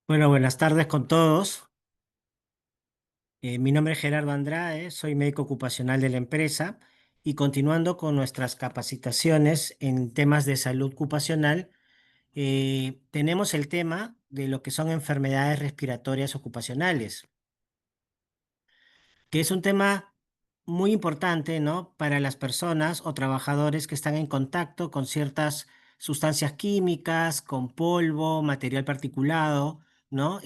Bueno, buenas tardes con todos. Mi nombre es Gerardo Andrade, soy médico ocupacional de la empresa y continuando con nuestras capacitaciones en temas de salud ocupacional, tenemos el tema de lo que son enfermedades respiratorias ocupacionales, que es un tema muy importante, ¿no? Para las personas o trabajadores que están en contacto con ciertas sustancias químicas, con polvo, material particulado, ¿no?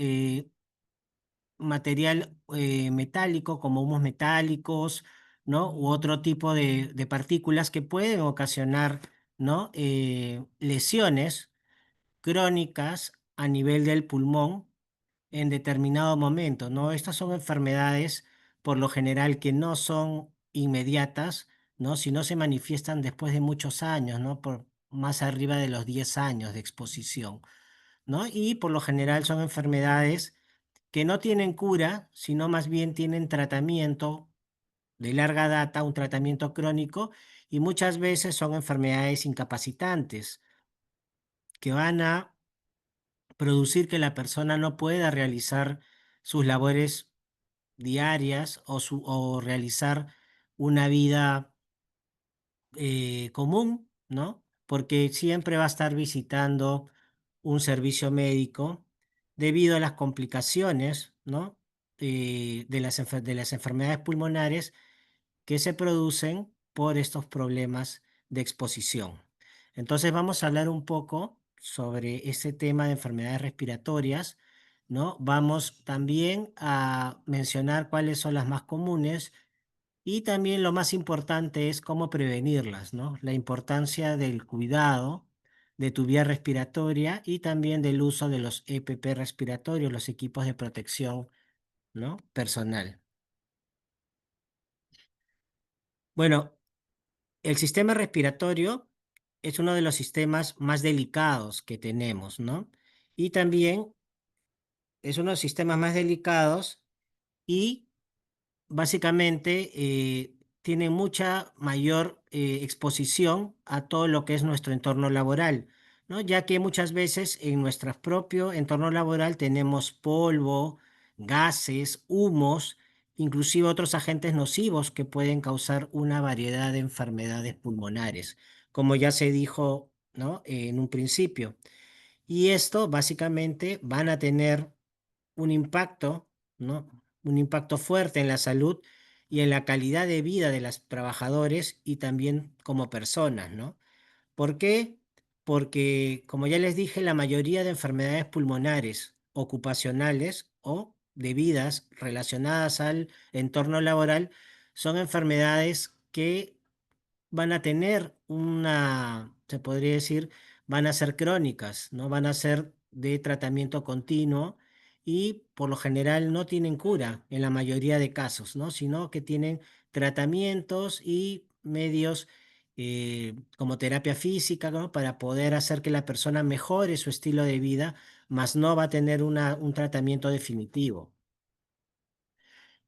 Material metálico como humos metálicos, ¿no? U otro tipo de partículas que pueden ocasionar, ¿no? Lesiones crónicas a nivel del pulmón en determinado momento, ¿no? Estas son enfermedades por lo general que no son inmediatas, ¿no? Sino se manifiestan después de muchos años, ¿no? Por más arriba de los 10 años de exposición, ¿no? Y por lo general son enfermedades que no tienen cura, sino más bien tienen tratamiento de larga data, un tratamiento crónico, y muchas veces son enfermedades incapacitantes que van a producir que la persona no pueda realizar sus labores diarias o realizar una vida común, ¿no? Porque siempre va a estar visitando un servicio médico debido a las complicaciones, ¿no? De las enfermedades pulmonares que se producen por estos problemas de exposición. Entonces vamos a hablar un poco sobre ese tema de enfermedades respiratorias, ¿no? Vamos también a mencionar cuáles son las más comunes y también lo más importante es cómo prevenirlas, ¿no? La importancia del cuidado de tu vía respiratoria y también del uso de los EPP respiratorios, los equipos de protección, ¿no? Personal. Bueno, el sistema respiratorio es uno de los sistemas más delicados que tenemos, ¿no? Y también es uno de los sistemas más delicados y básicamente tiene mucha mayor exposición a todo lo que es nuestro entorno laboral, ¿no? Ya que muchas veces en nuestro propio entorno laboral tenemos polvo, gases, humos, inclusive otros agentes nocivos que pueden causar una variedad de enfermedades pulmonares, como ya se dijo, ¿no? En un principio. Y esto básicamente van a tener un impacto, ¿no? Un impacto fuerte en la salud y en la calidad de vida de los trabajadores y también como personas, ¿no? ¿Por qué? Porque, como ya les dije, la mayoría de enfermedades pulmonares ocupacionales o debidas relacionadas al entorno laboral son enfermedades que van a tener se podría decir, van a ser crónicas, ¿no? Van a ser de tratamiento continuo y por lo general no tienen cura en la mayoría de casos, ¿no? Sino que tienen tratamientos y medios como terapia física, ¿no? Para poder hacer que la persona mejore su estilo de vida, mas no va a tener un tratamiento definitivo.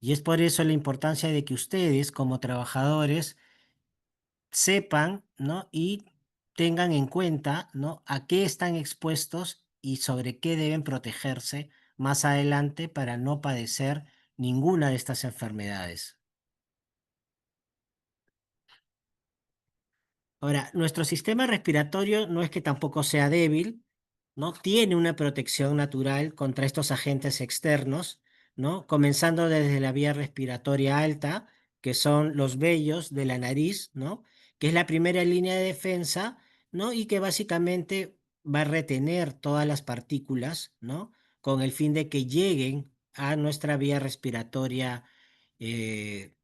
Y es por eso la importancia de que ustedes, como trabajadores, sepan, ¿no? Y tengan en cuenta, ¿no? A qué están expuestos y sobre qué deben protegerse más adelante para no padecer ninguna de estas enfermedades. Ahora, nuestro sistema respiratorio no es que tampoco sea débil, ¿no? Tiene una protección natural contra estos agentes externos, ¿no? Comenzando desde la vía respiratoria alta, que son los vellos de la nariz, ¿no? Que es la primera línea de defensa, ¿no? Y que básicamente va a retener todas las partículas, ¿no? Con el fin de que lleguen a nuestra vía respiratoria eh,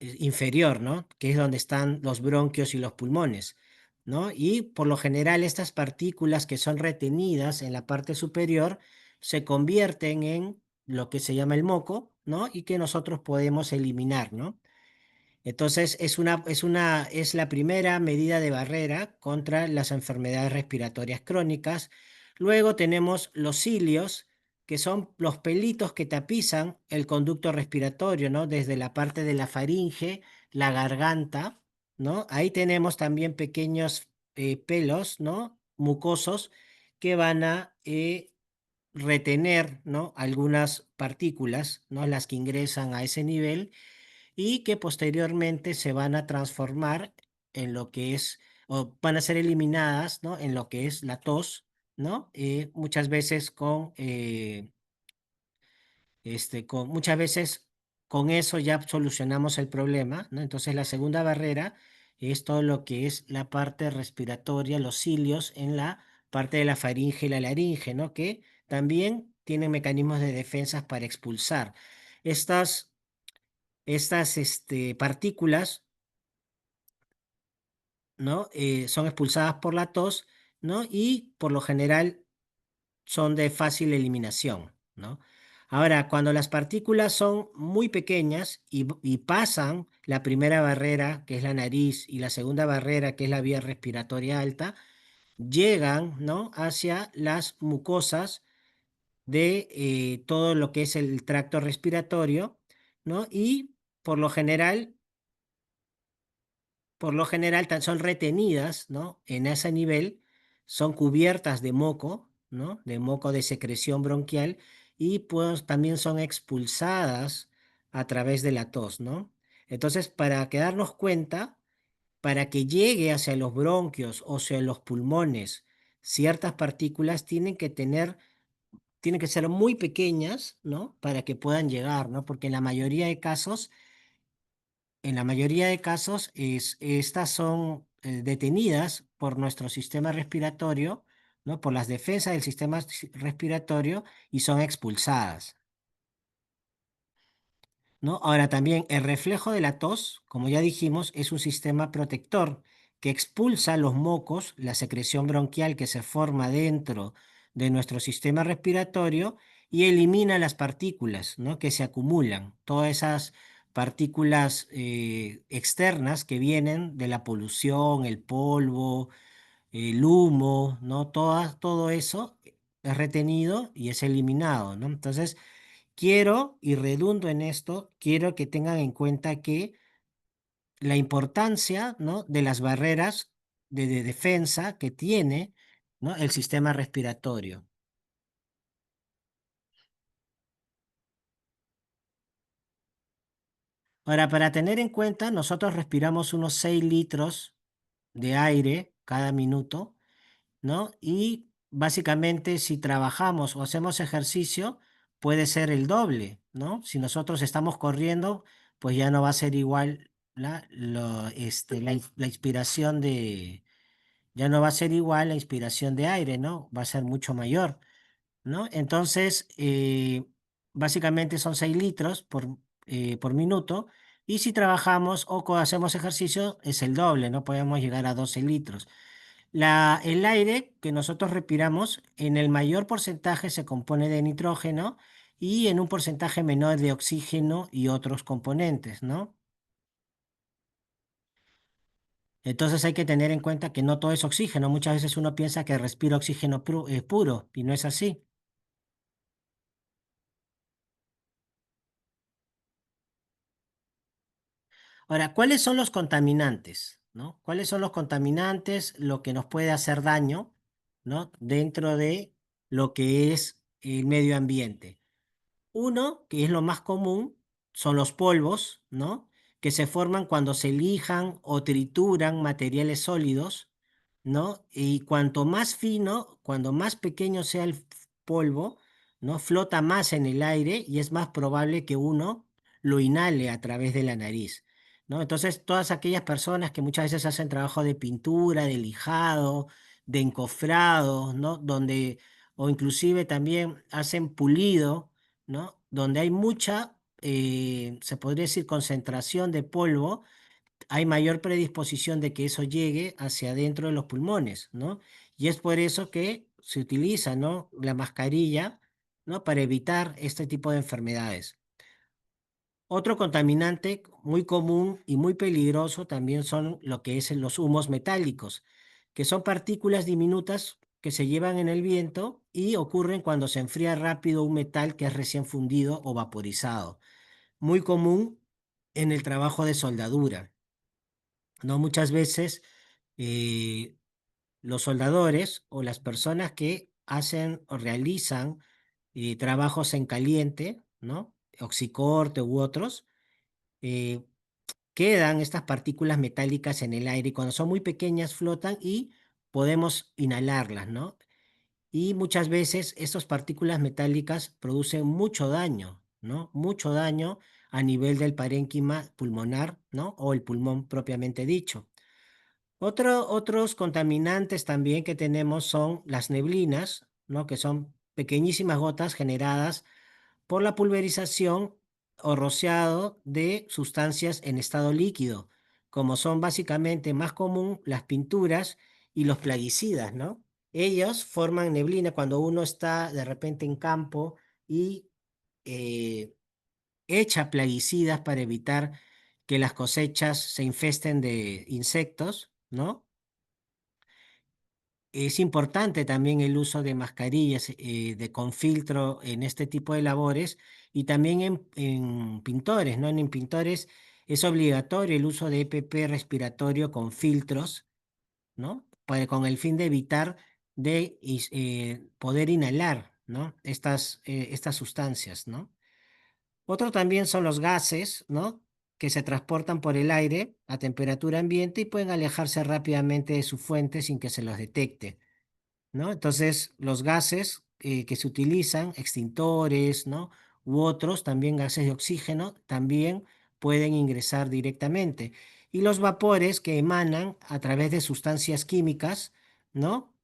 inferior, ¿no? Que es donde están los bronquios y los pulmones, ¿no? Y por lo general estas partículas que son retenidas en la parte superior se convierten en lo que se llama el moco, ¿no? Y que nosotros podemos eliminar, ¿no? Entonces, es la primera medida de barrera contra las enfermedades respiratorias crónicas. Luego tenemos los cilios, que son los pelitos que tapizan el conducto respiratorio, ¿no? Desde la parte de la faringe, la garganta, ¿no? Ahí tenemos también pequeños pelos, ¿no? Mucosos que van a retener, ¿no? Algunas partículas, ¿no? Las que ingresan a ese nivel y que posteriormente se van a transformar en lo que es, o van a ser eliminadas, ¿no? En lo que es la tos, ¿no? Muchas veces muchas veces con eso ya solucionamos el problema, ¿no? Entonces la segunda barrera es todo lo que es la parte respiratoria, los cilios en la parte de la faringe y la laringe, ¿no? Que también tienen mecanismos de defensas para expulsar. Estas, estas partículas, ¿no? Son expulsadas por la tos, ¿no? Y por lo general son de fácil eliminación, ¿no? Ahora, cuando las partículas son muy pequeñas y pasan la primera barrera, que es la nariz, y la segunda barrera, que es la vía respiratoria alta, llegan, ¿no? Hacia las mucosas de todo lo que es el tracto respiratorio, ¿no? Y por lo general son retenidas, ¿no? En ese nivel, son cubiertas de moco, ¿no? De moco de secreción bronquial y pues también son expulsadas a través de la tos, ¿no? Entonces, para que darnos cuenta, para que llegue hacia los bronquios o hacia los pulmones, ciertas partículas tienen que ser muy pequeñas, ¿no? Para que puedan llegar, ¿no? Porque en la mayoría de casos, estas son detenidas por nuestro sistema respiratorio, ¿no? Por las defensas del sistema respiratorio y son expulsadas, ¿no? Ahora también el reflejo de la tos, como ya dijimos, es un sistema protector que expulsa los mocos, la secreción bronquial que se forma dentro de nuestro sistema respiratorio y elimina las partículas, ¿no? Que se acumulan, todas esas partículas externas que vienen de la polución, el polvo, el humo, ¿no? Todo eso es retenido y es eliminado, ¿no? Entonces, quiero, y redundo en esto, quiero que tengan en cuenta que la importancia, ¿no? De las barreras de defensa que tiene, ¿no? El sistema respiratorio. Ahora, para tener en cuenta, nosotros respiramos unos 6 litros de aire cada minuto, ¿no? Y básicamente si trabajamos o hacemos ejercicio, puede ser el doble, ¿no? Si nosotros estamos corriendo, pues ya no va a ser igual la inspiración ya no va a ser igual la inspiración de aire, ¿no? Va a ser mucho mayor, ¿no? Entonces, básicamente son 6 litros por minuto. Y si trabajamos o hacemos ejercicio, es el doble, ¿no? Podemos llegar a 12 litros. El aire que nosotros respiramos en el mayor porcentaje se compone de nitrógeno y en un porcentaje menor de oxígeno y otros componentes, ¿no? Entonces hay que tener en cuenta que no todo es oxígeno. Muchas veces uno piensa que respira oxígeno puro y no es así. Ahora, ¿cuáles son los contaminantes? ¿No? ¿Cuáles son los contaminantes? Lo que nos puede hacer daño, ¿no? Dentro de lo que es el medio ambiente. Uno, que es lo más común, son los polvos, ¿no? Que se forman cuando se lijan o trituran materiales sólidos, ¿no? Y cuanto más fino, cuando más pequeño sea el polvo, ¿no? Flota más en el aire y es más probable que uno lo inhale a través de la nariz, ¿no? Entonces, todas aquellas personas que muchas veces hacen trabajo de pintura, de lijado, de encofrado, ¿no? O inclusive también hacen pulido, ¿no? Donde hay mucha, se podría decir, concentración de polvo, hay mayor predisposición de que eso llegue hacia adentro de los pulmones, ¿no? Y es por eso que se utiliza, ¿no? La mascarilla, ¿no? Para evitar este tipo de enfermedades. Otro contaminante muy común y muy peligroso también son lo que es los humos metálicos, que son partículas diminutas que se llevan en el viento y ocurren cuando se enfría rápido un metal que es recién fundido o vaporizado. Muy común en el trabajo de soldadura, ¿no? Muchas veces eh, los soldadores o las personas que hacen o realizan trabajos en caliente, ¿no? Oxicorte u otros, eh, quedan estas partículas metálicas en el aire y cuando son muy pequeñas flotan y podemos inhalarlas, ¿no? Y muchas veces estas partículas metálicas producen mucho daño, ¿no? Mucho daño a nivel del parénquima pulmonar, ¿no? O el pulmón propiamente dicho. Otros contaminantes también que tenemos son las neblinas, ¿no? Que son pequeñísimas gotas generadas por la pulverización o rociado de sustancias en estado líquido, como son básicamente más común las pinturas y los plaguicidas, ¿no? Ellos forman neblina cuando uno está de repente en campo y eh, echa plaguicidas para evitar que las cosechas se infesten de insectos, ¿no? Es importante también el uso de mascarillas con filtro en este tipo de labores y también en pintores, ¿no? En pintores es obligatorio el uso de EPP respiratorio con filtros, ¿no? Con el fin de evitar poder inhalar, ¿no? Estas sustancias, ¿no? Otro también son los gases, ¿no? Que se transportan por el aire a temperatura ambiente y pueden alejarse rápidamente de su fuente sin que se los detecte, ¿no? Entonces, los gases que se utilizan, extintores, ¿no? U otros, también gases de oxígeno, también pueden ingresar directamente. Y los vapores que emanan a través de sustancias químicas, ¿no?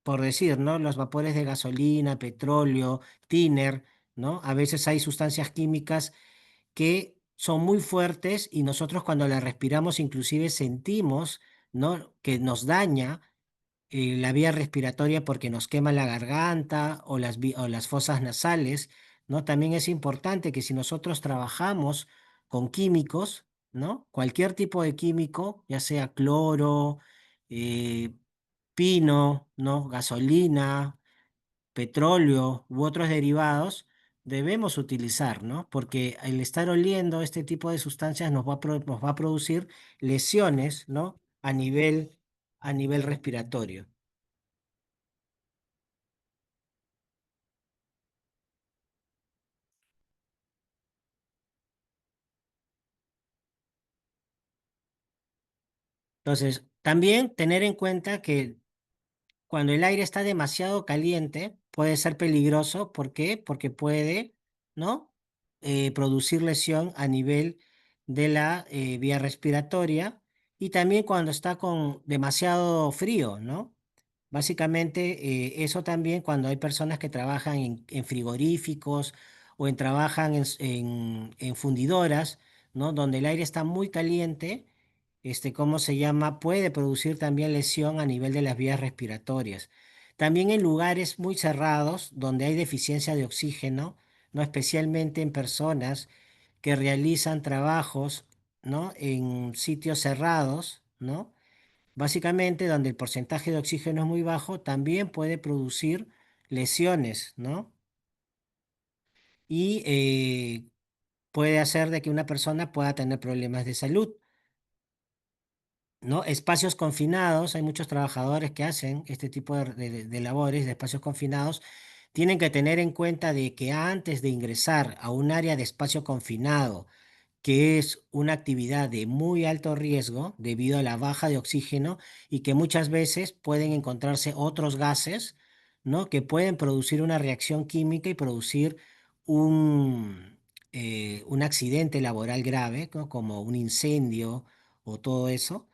Por decir, ¿no? Los vapores de gasolina, petróleo, thinner, ¿no? A veces hay sustancias químicas que son muy fuertes y nosotros cuando las respiramos inclusive sentimos, ¿no? Que nos daña la vía respiratoria porque nos quema la garganta o o las fosas nasales, ¿no? También es importante que si nosotros trabajamos con químicos, ¿no? Cualquier tipo de químico, ya sea cloro, eh, pino, ¿no? Gasolina, petróleo u otros derivados, debemos utilizar, ¿no? Porque el estar oliendo este tipo de sustancias nos va a producir lesiones, ¿no? A nivel respiratorio. Entonces, también tener en cuenta que cuando el aire está demasiado caliente, puede ser peligroso. ¿Por qué? Porque puede, ¿no? Producir lesión a nivel de la vía respiratoria y también cuando está con demasiado frío, ¿no? Básicamente, eso también cuando hay personas que trabajan en frigoríficos o trabajan en fundidoras, ¿no? Donde el aire está muy caliente, ¿cómo se llama? Puede producir también lesión a nivel de las vías respiratorias. También en lugares muy cerrados, donde hay deficiencia de oxígeno, ¿no? Especialmente en personas que realizan trabajos, ¿no? En sitios cerrados, ¿no? Básicamente, donde el porcentaje de oxígeno es muy bajo, también puede producir lesiones, ¿no? Y puede hacer de que una persona pueda tener problemas de salud, ¿no? Espacios confinados, hay muchos trabajadores que hacen este tipo de labores de espacios confinados, tienen que tener en cuenta de que antes de ingresar a un área de espacio confinado, que es una actividad de muy alto riesgo debido a la baja de oxígeno y que muchas veces pueden encontrarse otros gases, ¿no? Que pueden producir una reacción química y producir un accidente laboral grave, ¿no? Como un incendio o todo eso.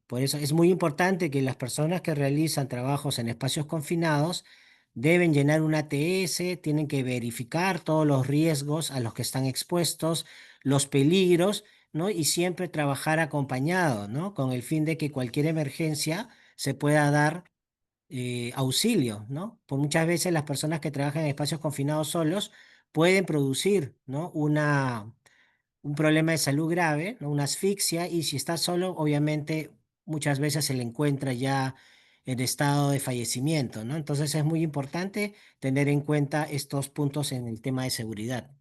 Por eso es muy importante que las personas que realizan trabajos en espacios confinados deben llenar un ATS, tienen que verificar todos los riesgos a los que están expuestos, los peligros, ¿no? Y siempre trabajar acompañado, ¿no? Con el fin de que cualquier emergencia se pueda dar auxilio, ¿no? Por muchas veces las personas que trabajan en espacios confinados solos pueden producir, ¿no? Un problema de salud grave, ¿no? Una asfixia, y si está solo, obviamente muchas veces se le encuentra ya en estado de fallecimiento, ¿no? Entonces es muy importante tener en cuenta estos puntos en el tema de seguridad,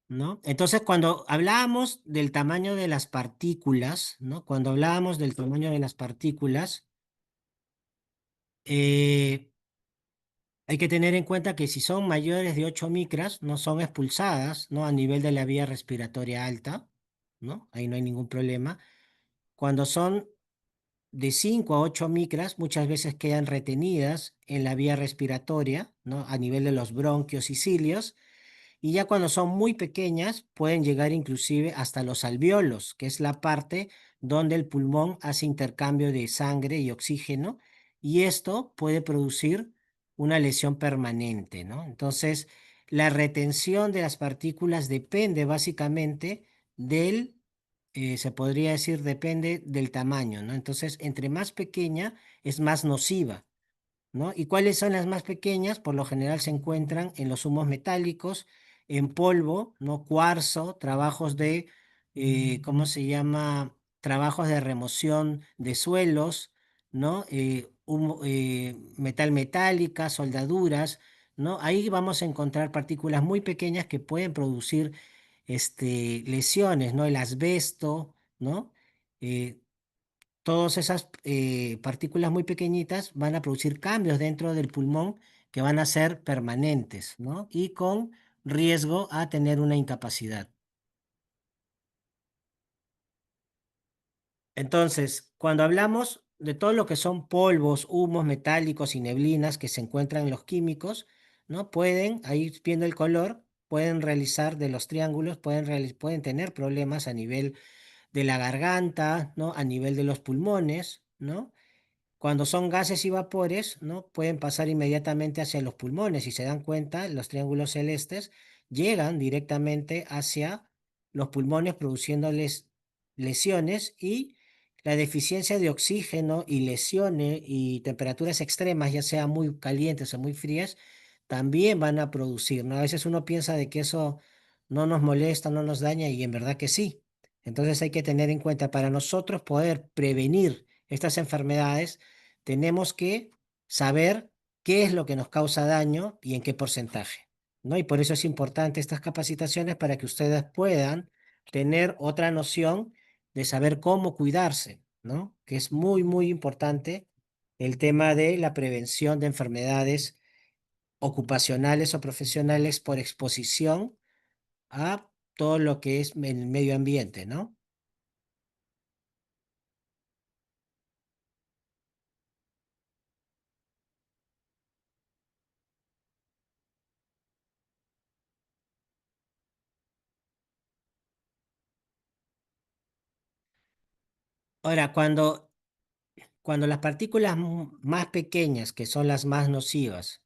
¿no? Entonces, cuando hablábamos del tamaño de las partículas, ¿no? Cuando hablábamos del tamaño de las partículas, Eh, Hay que tener en cuenta que si son mayores de 8 micras, no son expulsadas, ¿no? A nivel de la vía respiratoria alta, ¿no? Ahí no hay ningún problema. Cuando son de 5 a 8 micras, muchas veces quedan retenidas en la vía respiratoria, ¿no? A nivel de los bronquios y cilios. Y ya cuando son muy pequeñas, pueden llegar inclusive hasta los alvéolos, que es la parte donde el pulmón hace intercambio de sangre y oxígeno, y esto puede producir una lesión permanente, ¿no? Entonces, la retención de las partículas depende básicamente del, se podría decir, depende del tamaño, ¿no? Entonces, entre más pequeña, es más nociva. ¿No? ¿Y cuáles son las más pequeñas? Por lo general se encuentran en los humos metálicos, en polvo, ¿no? Cuarzo, trabajos de, ¿cómo se llama? Trabajos de remoción de suelos, ¿no? Metal metálica, soldaduras, ¿no? Ahí vamos a encontrar partículas muy pequeñas que pueden producir lesiones, ¿no? El asbesto, ¿no? Eh, Todas esas partículas muy pequeñitas van a producir cambios dentro del pulmón que van a ser permanentes, ¿no? Y con riesgo a tener una incapacidad. Entonces, cuando hablamos de todo lo que son polvos, humos metálicos y neblinas que se encuentran en los químicos, ¿no? Pueden, ahí viendo el color, pueden realizar de los triángulos, pueden tener problemas a nivel de la garganta, ¿no? A nivel de los pulmones, ¿no? Cuando son gases y vapores, ¿no? Pueden pasar inmediatamente hacia los pulmones. Si se dan cuenta, los triángulos celestes llegan directamente hacia los pulmones produciéndoles lesiones y la deficiencia de oxígeno y lesiones y temperaturas extremas, ya sea muy calientes o muy frías, también van a producir, ¿no? A veces uno piensa de que eso no nos molesta, no nos daña y en verdad que sí. Entonces hay que tener en cuenta para nosotros poder prevenir estas enfermedades tenemos que saber qué es lo que nos causa daño y en qué porcentaje, ¿no? Y por eso es importante estas capacitaciones para que ustedes puedan tener otra noción de saber cómo cuidarse, ¿no? Que es muy, muy importante el tema de la prevención de enfermedades ocupacionales o profesionales por exposición a todo lo que es el medio ambiente, ¿no? Ahora, cuando las partículas más pequeñas, que son las más nocivas,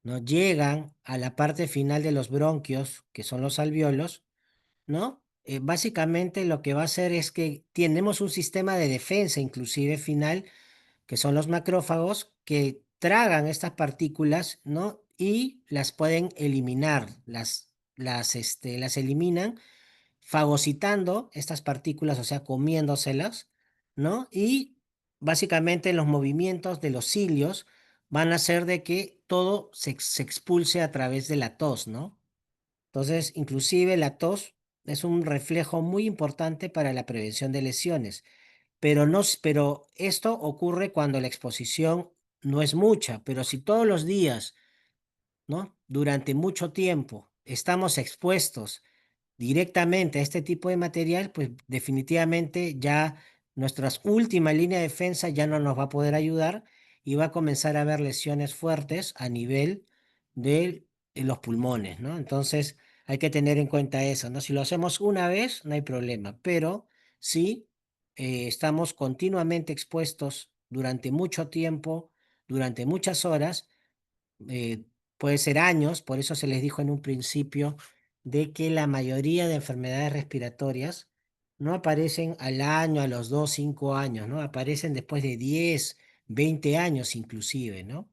¿no? Llegan a la parte final de los bronquios, que son los alvéolos, ¿no? Básicamente lo que va a hacer es que tenemos un sistema de defensa, inclusive final, que son los macrófagos, que tragan estas partículas, ¿no? Y las pueden eliminar, las eliminan fagocitando estas partículas, o sea, comiéndoselas, ¿no? Y básicamente los movimientos de los cilios van a hacer de que todo se expulse a través de la tos, ¿no? Entonces, inclusive la tos es un reflejo muy importante para la prevención de lesiones, pero no, pero esto ocurre cuando la exposición no es mucha, pero si todos los días, ¿no? Durante mucho tiempo estamos expuestos directamente a este tipo de material, pues definitivamente ya nuestra última línea de defensa ya no nos va a poder ayudar y va a comenzar a haber lesiones fuertes a nivel de los pulmones, ¿no? Entonces hay que tener en cuenta eso, ¿no? Si lo hacemos una vez, no hay problema, pero si estamos continuamente expuestos durante mucho tiempo, durante muchas horas, eh, puede ser años, por eso se les dijo en un principio de que la mayoría de enfermedades respiratorias no aparecen al año, a los 2, 5 años, ¿no? Aparecen después de 10, 20 años inclusive, ¿no?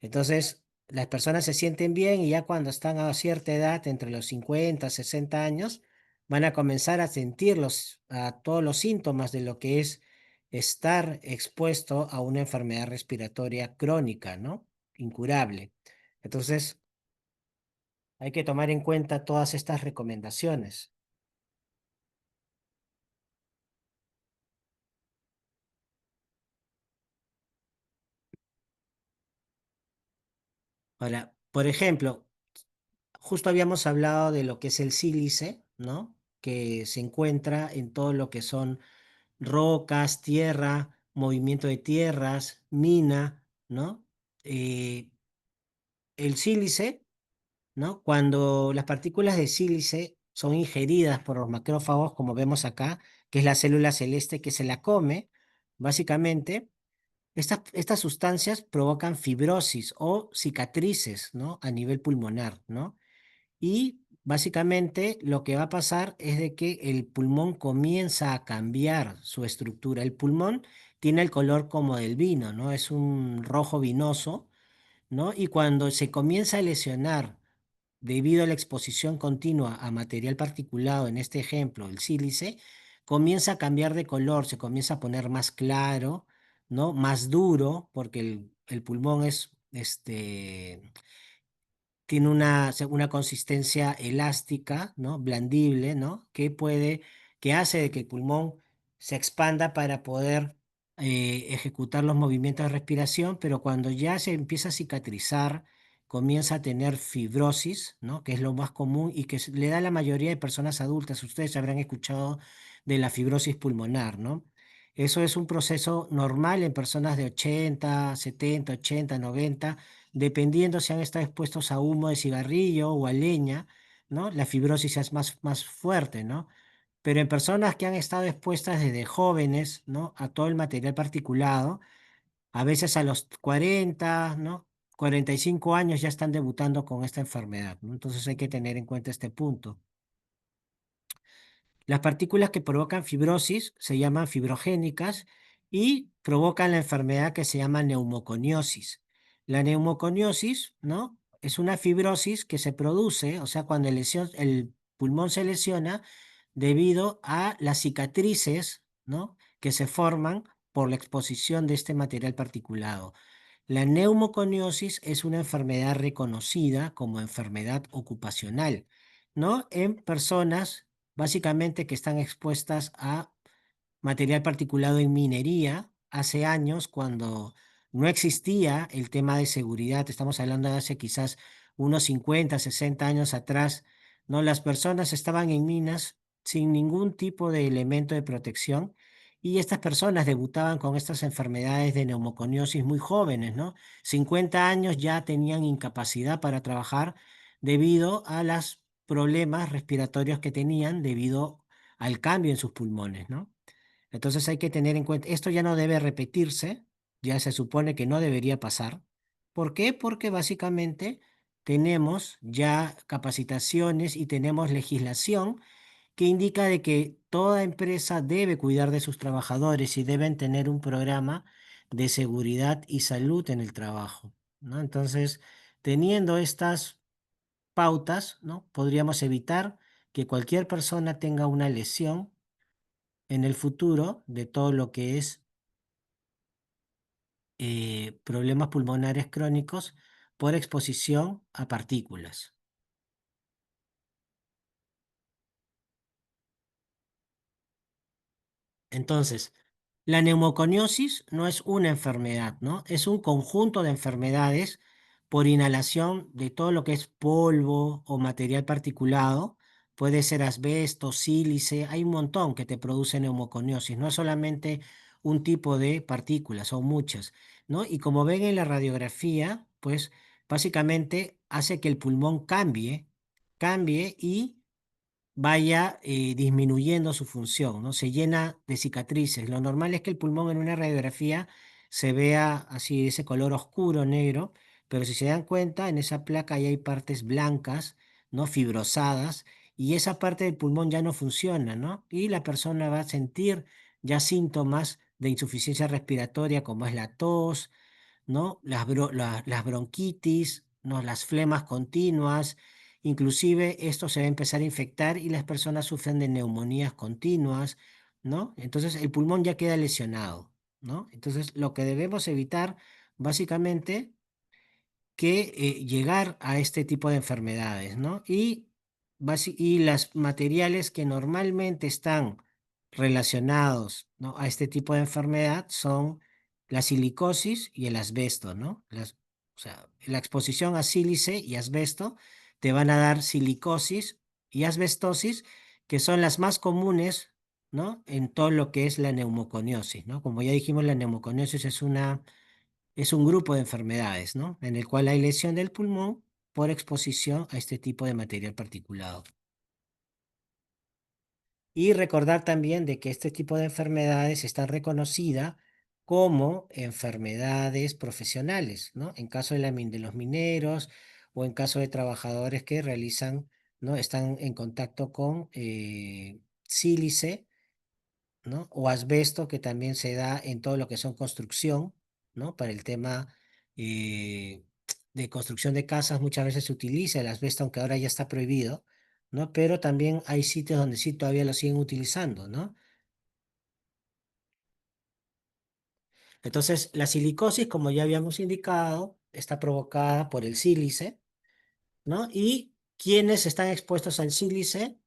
Entonces, las personas se sienten bien y ya cuando están a cierta edad, entre los 50 60 años, van a comenzar a sentir a todos los síntomas de lo que es estar expuesto a una enfermedad respiratoria crónica, ¿no? Incurable. Entonces, hay que tomar en cuenta todas estas recomendaciones. Ahora, por ejemplo, justo habíamos hablado de lo que es el sílice, ¿no? Que se encuentra en todo lo que son rocas, tierra, movimiento de tierras, mina, ¿no? Eh, el sílice, ¿no? Cuando las partículas de sílice son ingeridas por los macrófagos, como vemos acá, que es la célula celeste que se la come, básicamente, estas sustancias provocan fibrosis o cicatrices, ¿no? A nivel pulmonar, ¿no? Y básicamente lo que va a pasar es de que el pulmón comienza a cambiar su estructura. El pulmón tiene el color como del vino, ¿no? Es un rojo vinoso, ¿no? Y cuando se comienza a lesionar debido a la exposición continua a material particulado, en este ejemplo, el sílice, comienza a cambiar de color, se comienza a poner más claro, ¿no? Más duro, porque el pulmón es, tiene una consistencia elástica, ¿no? Blandible, ¿no? Que hace de que el pulmón se expanda para poder ejecutar los movimientos de respiración, pero cuando ya se empieza a cicatrizar, comienza a tener fibrosis, ¿no? Que es lo más común y que le da a la mayoría de personas adultas. Ustedes habrán escuchado de la fibrosis pulmonar, ¿no? Eso es un proceso normal en personas de 80, 70, 80, 90, dependiendo si han estado expuestos a humo de cigarrillo o a leña, ¿no? La fibrosis es más fuerte, ¿no? Pero en personas que han estado expuestas desde jóvenes, ¿no? A todo el material particulado, a veces a los 40, ¿no? 45 años ya están debutando con esta enfermedad, ¿no? Entonces hay que tener en cuenta este punto. Las partículas que provocan fibrosis se llaman fibrogénicas y provocan la enfermedad que se llama neumoconiosis. La neumoconiosis, ¿no? Es una fibrosis que se produce, o sea, cuando el pulmón se lesiona debido a las cicatrices, ¿no? Que se forman por la exposición de este material particulado. La neumoconiosis es una enfermedad reconocida como enfermedad ocupacional, ¿no? En personas básicamente que están expuestas a material particulado en minería hace años cuando no existía el tema de seguridad. Estamos hablando de hace quizás unos 50, 60 años atrás, ¿no? Las personas estaban en minas sin ningún tipo de elemento de protección y estas personas debutaban con estas enfermedades de neumoconiosis muy jóvenes, ¿no? 50 años ya tenían incapacidad para trabajar debido a los problemas respiratorios que tenían debido al cambio en sus pulmones, ¿no? Entonces hay que tener en cuenta, esto ya no debe repetirse, ya se supone que no debería pasar. ¿Por qué? Porque básicamente tenemos ya capacitaciones y tenemos legislación que indica de que toda empresa debe cuidar de sus trabajadores y deben tener un programa de seguridad y salud en el trabajo, ¿no? Entonces, teniendo estas pautas, ¿no? Podríamos evitar que cualquier persona tenga una lesión en el futuro de todo lo que es problemas pulmonares crónicos por exposición a partículas. Entonces, la neumoconiosis no es una enfermedad, ¿no? Es un conjunto de enfermedades por inhalación de todo lo que es polvo o material particulado. Puede ser asbesto, sílice, hay un montón que te produce neumoconiosis. No es solamente un tipo de partículas, son muchas, ¿no? Y como ven en la radiografía, pues básicamente hace que el pulmón cambie y vaya disminuyendo su función, ¿no? Se llena de cicatrices. Lo normal es que el pulmón en una radiografía se vea así, de ese color oscuro, negro, pero si se dan cuenta, en esa placa ahí hay partes blancas, ¿no? Fibrosadas, y esa parte del pulmón ya no funciona, ¿no? Y la persona va a sentir ya síntomas de insuficiencia respiratoria, como es la tos, ¿no? Las bronquitis, ¿no? Las flemas continuas, inclusive esto se va a empezar a infectar y las personas sufren de neumonías continuas, ¿no? Entonces el pulmón ya queda lesionado, ¿no? Entonces lo que debemos evitar básicamente que llegar a este tipo de enfermedades, ¿no? Y los materiales que normalmente están relacionados, ¿no? A este tipo de enfermedad son la silicosis y el asbesto, ¿no? O sea, la exposición a sílice y asbesto te van a dar silicosis y asbestosis, que son las más comunes, ¿no? En todo lo que es la neumoconiosis, ¿no? Como ya dijimos, la neumoconiosis es un grupo de enfermedades, ¿no? En el cual hay lesión del pulmón por exposición a este tipo de material particulado. Y recordar también de que este tipo de enfermedades están reconocidas como enfermedades profesionales, ¿no? En caso de, de los mineros o en caso de trabajadores que realizan, ¿no? Están en contacto con sílice, ¿no? O asbesto, que también se da en todo lo que son construcción, ¿no? Para el tema eh, de construcción de casas, muchas veces se utiliza el asbesto, aunque ahora ya está prohibido, ¿no? Pero también hay sitios donde sí todavía lo siguen utilizando, ¿no? Entonces, la silicosis, como ya habíamos indicado, está provocada por el sílice, ¿no? Y quienes están expuestos al sílice,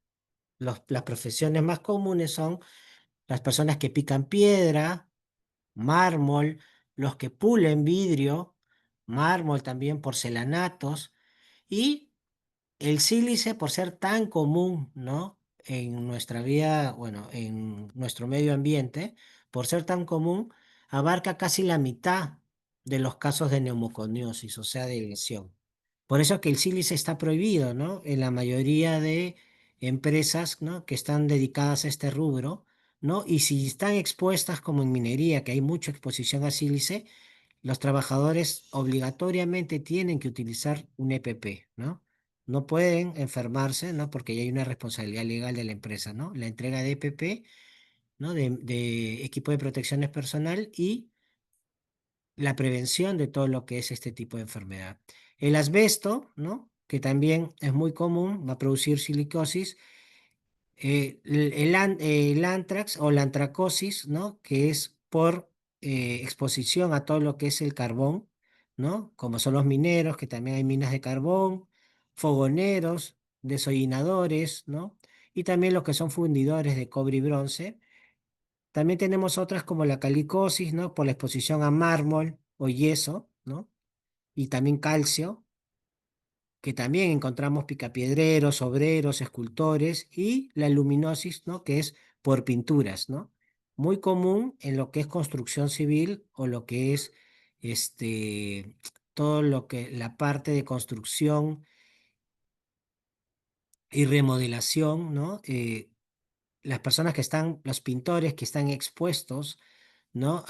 las profesiones más comunes son las personas que pican piedra, mármol, los que pulen vidrio, mármol también, porcelanatos, y el sílice, por ser tan común, ¿no? En nuestra vida, bueno, en nuestro medio ambiente, por ser tan común, abarca casi la mitad de los casos de neumoconiosis, o sea, de lesión. Por eso que el sílice está prohibido, ¿no? En la mayoría de empresas, ¿no? Que están dedicadas a este rubro, ¿no? Y si están expuestas como en minería, que hay mucha exposición a sílice, los trabajadores obligatoriamente tienen que utilizar un EPP, ¿no? No pueden enfermarse, ¿no? Porque ya hay una responsabilidad legal de la empresa, ¿no? La entrega de EPP, ¿no? De equipo de protecciones personal y la prevención de todo lo que es este tipo de enfermedad. El asbesto, ¿no? Que también es muy común, va a producir silicosis. El antrax o la antracosis, ¿no? Que es por exposición a todo lo que es el carbón, ¿no? Como son los mineros, que también hay minas de carbón, fogoneros, desollinadores, ¿no? Y también los que son fundidores de cobre y bronce. También tenemos otras como la calicosis, ¿no? Por la exposición a mármol o yeso, ¿no? Y también calcio, que también encontramos picapiedreros, obreros, escultores, y la luminosis, ¿no? Que es por pinturas, ¿no? Muy común en lo que es construcción civil o lo que es este, todo lo que la parte de construcción y remodelación, ¿no? Las personas que están, los pintores que están expuestos, ¿no?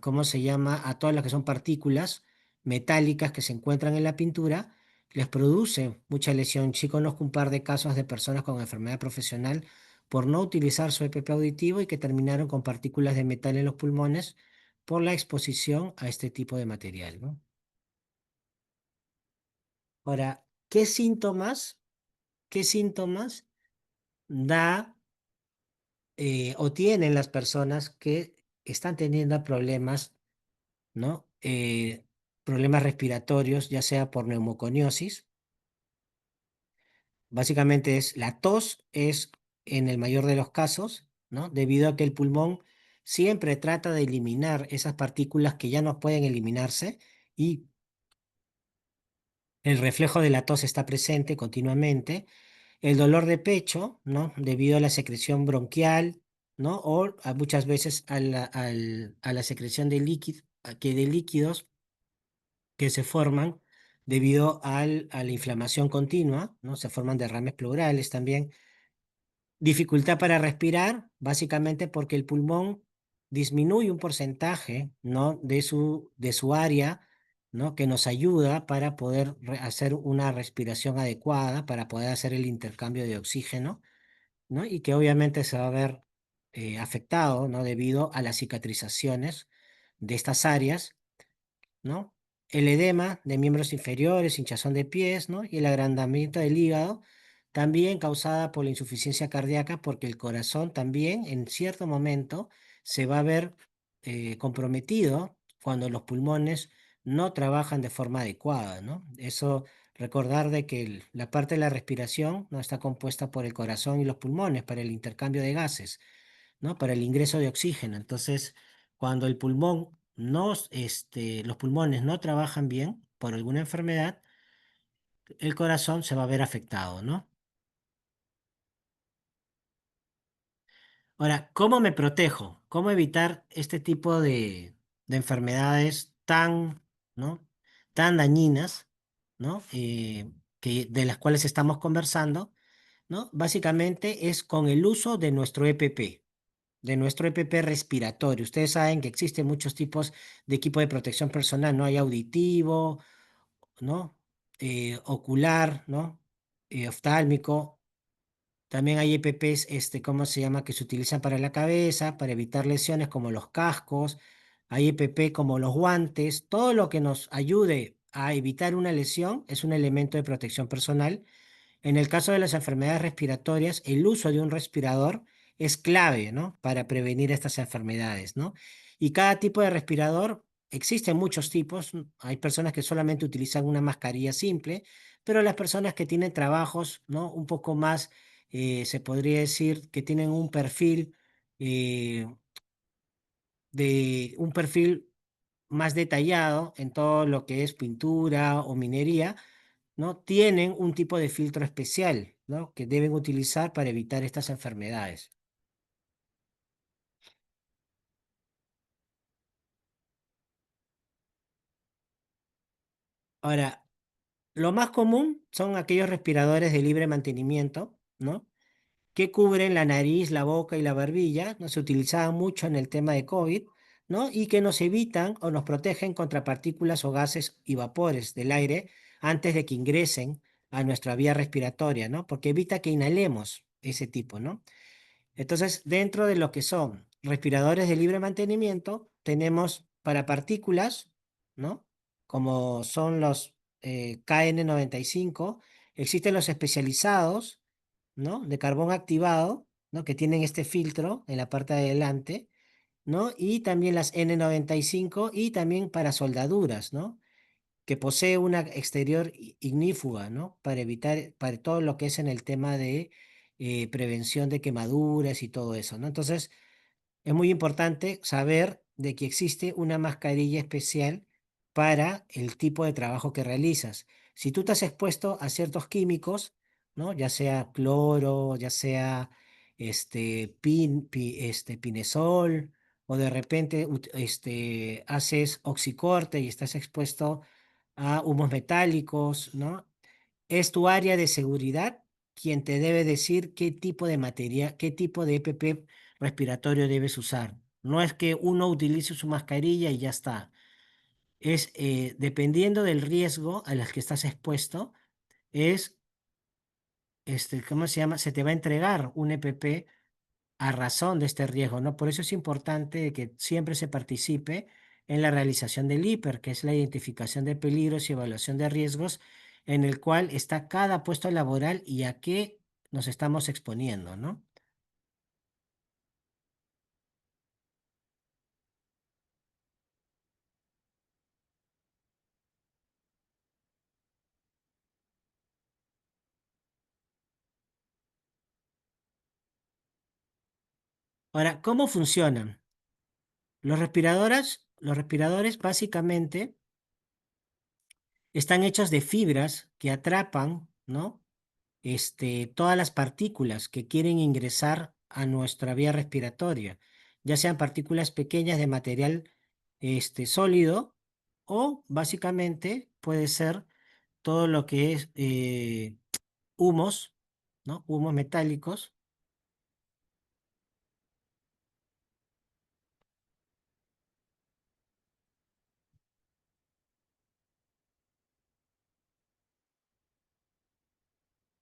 ¿Cómo se llama? A todas las que son partículas metálicas que se encuentran en la pintura, les produce mucha lesión. Sí conozco un par de casos de personas con enfermedad profesional por no utilizar su EPP auditivo y que terminaron con partículas de metal en los pulmones por la exposición a este tipo de material, ¿no? Ahora, qué síntomas da o tienen las personas que están teniendo problemas, ¿no? Problemas respiratorios, ya sea por neumoconiosis? Básicamente es la tos, es en el mayor de los casos, ¿no? Debido a que el pulmón siempre trata de eliminar esas partículas que ya no pueden eliminarse, y el reflejo de la tos está presente continuamente. El dolor de pecho, ¿no? Debido a la secreción bronquial, ¿no? O muchas veces a la secreción de líquido, que de líquidos que se forman debido a la inflamación continua, ¿no? Se forman derrames pleurales también. Dificultad para respirar, básicamente porque el pulmón disminuye un porcentaje, ¿no? De su área, ¿no? Que nos ayuda para poder hacer una respiración adecuada, para poder hacer el intercambio de oxígeno, ¿no? Y que obviamente se va a ver afectado, ¿no? Debido a las cicatrizaciones de estas áreas, ¿no? El edema de miembros inferiores, hinchazón de pies, ¿no? Y el agrandamiento del hígado, también causada por la insuficiencia cardíaca, porque el corazón también en cierto momento se va a ver comprometido cuando los pulmones no trabajan de forma adecuada, ¿no? Eso, recordar de que la parte de la respiración no está compuesta por el corazón y los pulmones para el intercambio de gases, ¿no? Para el ingreso de oxígeno. Entonces, cuando el pulmón los pulmones no trabajan bien por alguna enfermedad, el corazón se va a ver afectado, ¿no? Ahora, ¿cómo me protejo? ¿Cómo evitar este tipo de enfermedades tan, ¿no? tan dañinas, ¿no? De las cuales estamos conversando, ¿no? Básicamente es con el uso de nuestro EPP, de nuestro EPP respiratorio. Ustedes saben que existen muchos tipos de equipo de protección personal, ¿no? Hay auditivo, ¿no? Ocular, ¿no? Oftálmico. También hay EPPs, ¿cómo se llama? Que se utilizan para la cabeza, para evitar lesiones como los cascos. Hay EPP como los guantes. Todo lo que nos ayude a evitar una lesión es un elemento de protección personal. En el caso de las enfermedades respiratorias, el uso de un respirador es clave, ¿no? Para prevenir estas enfermedades, ¿no? Y cada tipo de respirador, existen muchos tipos. Hay personas que solamente utilizan una mascarilla simple, pero las personas que tienen trabajos, ¿no? Un poco más, se podría decir que tienen eh, un perfil más detallado en todo lo que es pintura o minería, ¿no? Tienen un tipo de filtro especial, ¿no? Que deben utilizar para evitar estas enfermedades. Ahora, lo más común son aquellos respiradores de libre mantenimiento, ¿no? Que cubren la nariz, la boca y la barbilla, no se utilizaban mucho en el tema de COVID, ¿no? Y que nos evitan o nos protegen contra partículas o gases y vapores del aire antes de que ingresen a nuestra vía respiratoria, ¿no? Porque evita que inhalemos ese tipo, ¿no? Entonces, dentro de lo que son respiradores de libre mantenimiento, tenemos para partículas, ¿no? Como son los KN95. Existen los especializados, ¿no? De carbón activado, ¿no? Que tienen este filtro en la parte de adelante, ¿no? Y también las N95 y también para soldaduras, ¿no? Que posee una exterior ignífuga, ¿no? Para evitar, para todo lo que es en el tema de prevención de quemaduras y todo eso, ¿no? Entonces, es muy importante saber de que existe una mascarilla especial para el tipo de trabajo que realizas. Si tú te has expuesto a ciertos químicos, ¿no? Ya sea cloro, ya sea pinesol, o de repente haces oxicorte y estás expuesto a humos metálicos, ¿no? Es tu área de seguridad quien te debe decir qué tipo de materia, qué tipo de EPP respiratorio debes usar. No es que uno utilice su mascarilla y ya está. Es dependiendo del riesgo a las que estás expuesto, es, ¿cómo se llama? Se te va a entregar un EPP a razón de este riesgo, ¿no? Por eso es importante que siempre se participe en la realización del IPER, que es la identificación de peligros y evaluación de riesgos, en el cual está cada puesto laboral y a qué nos estamos exponiendo, ¿no? Ahora, ¿cómo funcionan? Los respiradores básicamente están hechos de fibras que atrapan, ¿no? Todas las partículas que quieren ingresar a nuestra vía respiratoria, ya sean partículas pequeñas de material sólido, o básicamente puede ser todo lo que es humos, ¿no? Humos metálicos,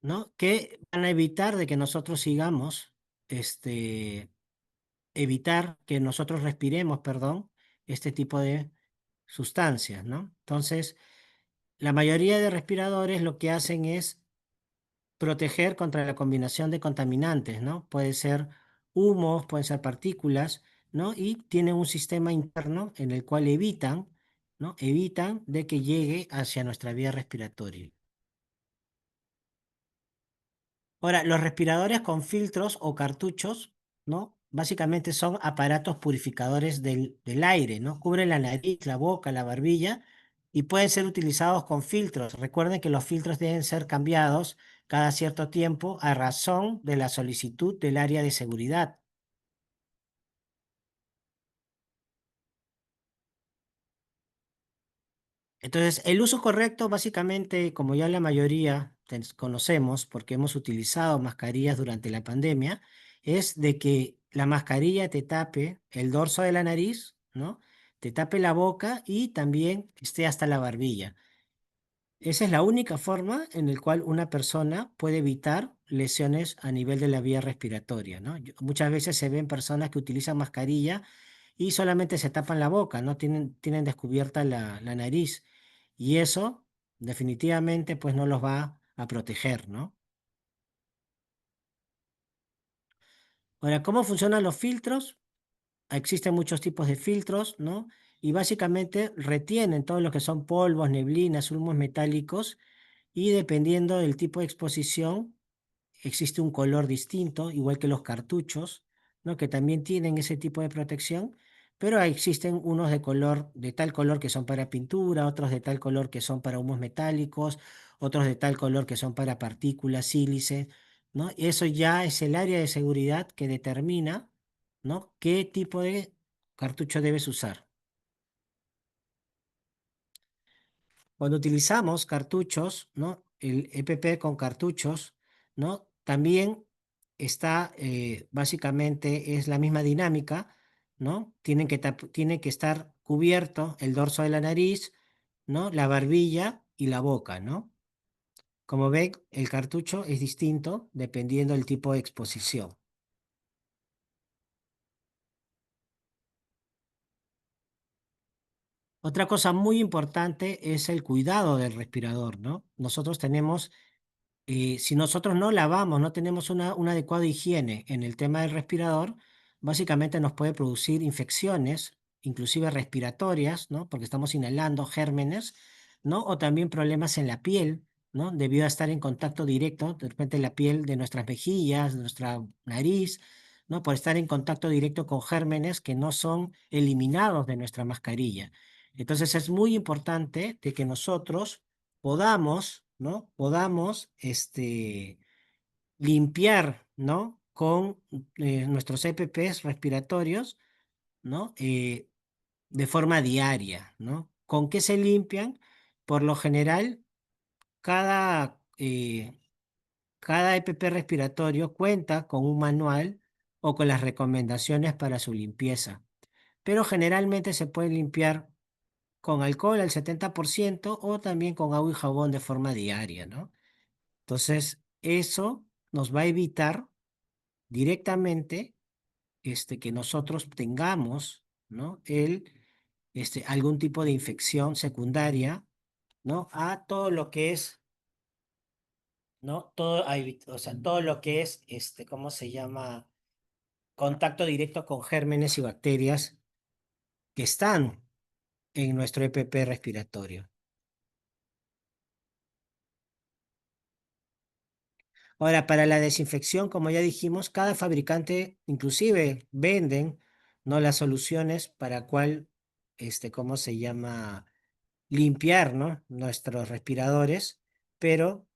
¿no? Que van a evitar de que nosotros sigamos, evitar que nosotros respiremos, perdón, este tipo de sustancias, ¿no? Entonces, la mayoría de respiradores lo que hacen es proteger contra la combinación de contaminantes, ¿no? Puede ser humos, pueden ser partículas, ¿no? Y tienen un sistema interno en el cual evitan, ¿no? Evitan de que llegue hacia nuestra vía respiratoria. Ahora, los respiradores con filtros o cartuchos, ¿no? básicamente son aparatos purificadores del aire, ¿no? Cubren la nariz, la boca, la barbilla y pueden ser utilizados con filtros. Recuerden que los filtros deben ser cambiados cada cierto tiempo a razón de la solicitud del área de seguridad. Entonces, el uso correcto, básicamente, como ya la mayoría conocemos, porque hemos utilizado mascarillas durante la pandemia, es de que la mascarilla te tape el dorso de la nariz, ¿no? Te tape la boca y también esté hasta la barbilla. Esa es la única forma en la cual una persona puede evitar lesiones a nivel de la vía respiratoria, ¿no? Muchas veces se ven personas que utilizan mascarilla y solamente se tapan la boca, no tienen descubierta la nariz. Y eso definitivamente pues no los va a proteger, ¿no? Ahora, ¿cómo funcionan los filtros? Existen muchos tipos de filtros, ¿no? Y básicamente retienen todo lo que son polvos, neblinas, humos metálicos y dependiendo del tipo de exposición, existe un color distinto, igual que los cartuchos, ¿no? Que también tienen ese tipo de protección, pero existen unos de color, de tal color que son para pintura, otros de tal color que son para humos metálicos, otros de tal color que son para partículas, sílice, ¿no? Eso ya es el área de seguridad que determina, ¿no? ¿Qué tipo de cartucho debes usar? Cuando utilizamos cartuchos, ¿no? El EPP con cartuchos, ¿no? También está, básicamente es la misma dinámica, ¿no? Tiene que estar cubierto el dorso de la nariz, ¿no? La barbilla y la boca, ¿no? Como ven, el cartucho es distinto dependiendo del tipo de exposición. Otra cosa muy importante es el cuidado del respirador, ¿no? Nosotros tenemos si nosotros no lavamos, no tenemos una adecuada higiene en el tema del respirador, básicamente nos puede producir infecciones, inclusive respiratorias, ¿no? Porque estamos inhalando gérmenes, ¿no? O también problemas en la piel, ¿no? Debido a estar en contacto directo, de repente la piel de nuestras mejillas, de nuestra nariz, ¿no? Por estar en contacto directo con gérmenes que no son eliminados de nuestra mascarilla. Entonces es muy importante de que nosotros podamos, ¿no? Podamos, limpiar, ¿no? Con nuestros EPPs respiratorios, ¿no? De forma diaria, ¿no? ¿Con qué se limpian? Por lo general, cada EPP respiratorio cuenta con un manual o con las recomendaciones para su limpieza, pero generalmente se puede limpiar con alcohol al 70% o también con agua y jabón de forma diaria, ¿no? Entonces, eso nos va a evitar directamente que nosotros tengamos, ¿no? Algún tipo de infección secundaria, ¿no? A todo lo que es, ¿no? O sea, todo lo que es, ¿cómo se llama? Contacto directo con gérmenes y bacterias que están en nuestro EPP respiratorio. Ahora, para la desinfección, como ya dijimos, cada fabricante inclusive venden, ¿no? Las soluciones para cuál, ¿cómo se llama? Limpiar, ¿no? Nuestros respiradores, pero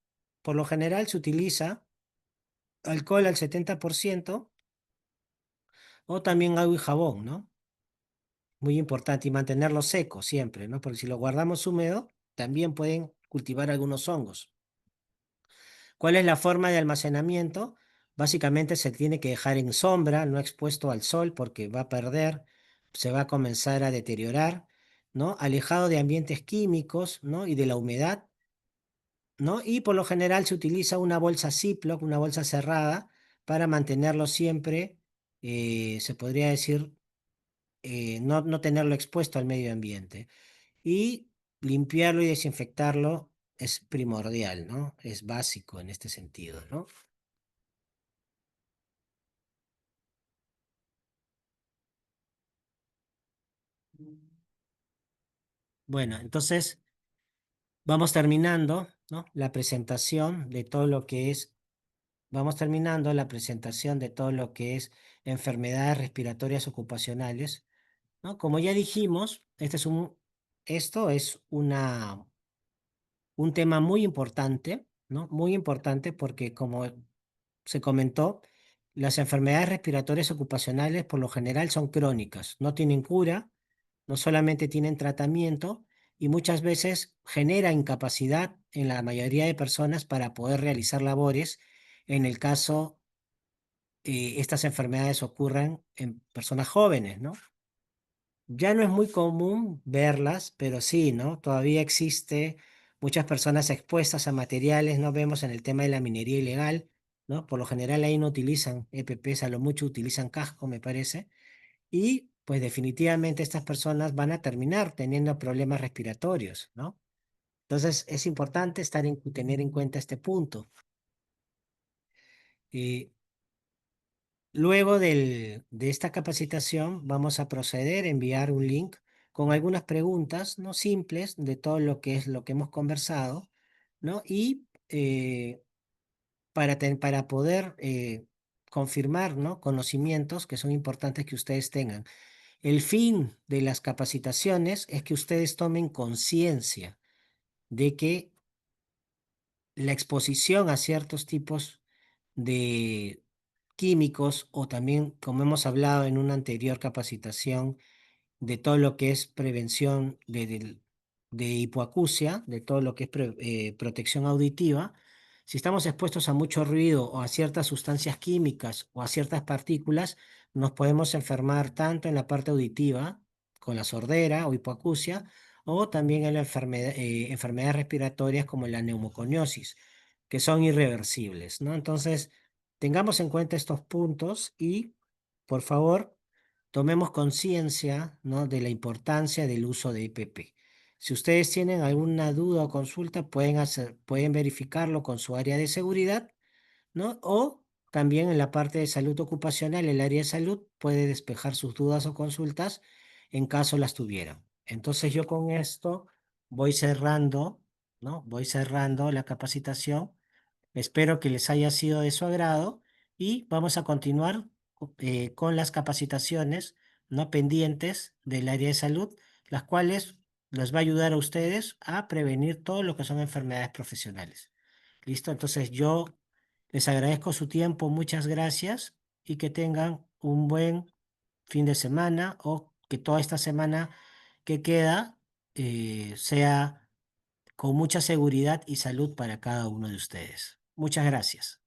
por lo general se utiliza alcohol al 70% o también agua y jabón, ¿no? Muy importante y mantenerlo seco siempre, ¿no? Porque si lo guardamos húmedo, también pueden cultivar algunos hongos. ¿Cuál es la forma de almacenamiento? Básicamente se tiene que dejar en sombra, no expuesto al sol, porque va a perder, se va a comenzar a deteriorar, ¿no? Alejado de ambientes químicos, ¿no? Y de la humedad, ¿no? Y por lo general se utiliza una bolsa Ziploc, una bolsa cerrada, para mantenerlo siempre, se podría decir, no tenerlo expuesto al medio ambiente. Y limpiarlo y desinfectarlo es primordial, ¿no? Es básico en este sentido, ¿no? Bueno, entonces vamos terminando, ¿no? La presentación de todo lo que es, vamos terminando la presentación de todo lo que es enfermedades respiratorias ocupacionales, ¿no? Como ya dijimos, esto es un tema muy importante, ¿no? Muy importante porque, como se comentó, las enfermedades respiratorias ocupacionales por lo general son crónicas, no tienen cura, no solamente tienen tratamiento y muchas veces genera incapacidad en la mayoría de personas para poder realizar labores en el caso estas enfermedades ocurran en personas jóvenes, ¿no? Ya no es muy común verlas, pero sí, ¿no? Todavía existe muchas personas expuestas a materiales, ¿no? Vemos en el tema de la minería ilegal, ¿no? Por lo general ahí no utilizan EPPs, a lo mucho utilizan casco, me parece. Y pues definitivamente estas personas van a terminar teniendo problemas respiratorios, ¿no? Entonces es importante tener en cuenta este punto. Y luego de esta capacitación, vamos a proceder a enviar un link con algunas preguntas, ¿no? Simples de todo lo que es lo que hemos conversado, ¿no? Y para poder confirmar, ¿no? Conocimientos que son importantes que ustedes tengan. El fin de las capacitaciones es que ustedes tomen conciencia de que la exposición a ciertos tipos de químicos o también, como hemos hablado en una anterior capacitación, de todo lo que es prevención de hipoacusia, de todo lo que es protección auditiva, si estamos expuestos a mucho ruido o a ciertas sustancias químicas o a ciertas partículas, nos podemos enfermar tanto en la parte auditiva, con la sordera o hipoacusia, o también en la enfermedades respiratorias como la neumoconiosis, que son irreversibles, ¿no? Entonces, tengamos en cuenta estos puntos y, por favor, tomemos conciencia, ¿no? De la importancia del uso de EPP. Si ustedes tienen alguna duda o consulta, pueden verificarlo con su área de seguridad, ¿no? O también en la parte de salud ocupacional, el área de salud puede despejar sus dudas o consultas en caso las tuvieran. Entonces yo con esto voy cerrando, ¿no? Voy cerrando la capacitación. Espero que les haya sido de su agrado y vamos a continuar con las capacitaciones no pendientes del área de salud, las cuales les va a ayudar a ustedes a prevenir todo lo que son enfermedades profesionales. ¿Listo? Entonces yo les agradezco su tiempo, muchas gracias y que tengan un buen fin de semana o que toda esta semana que queda sea con mucha seguridad y salud para cada uno de ustedes. Muchas gracias.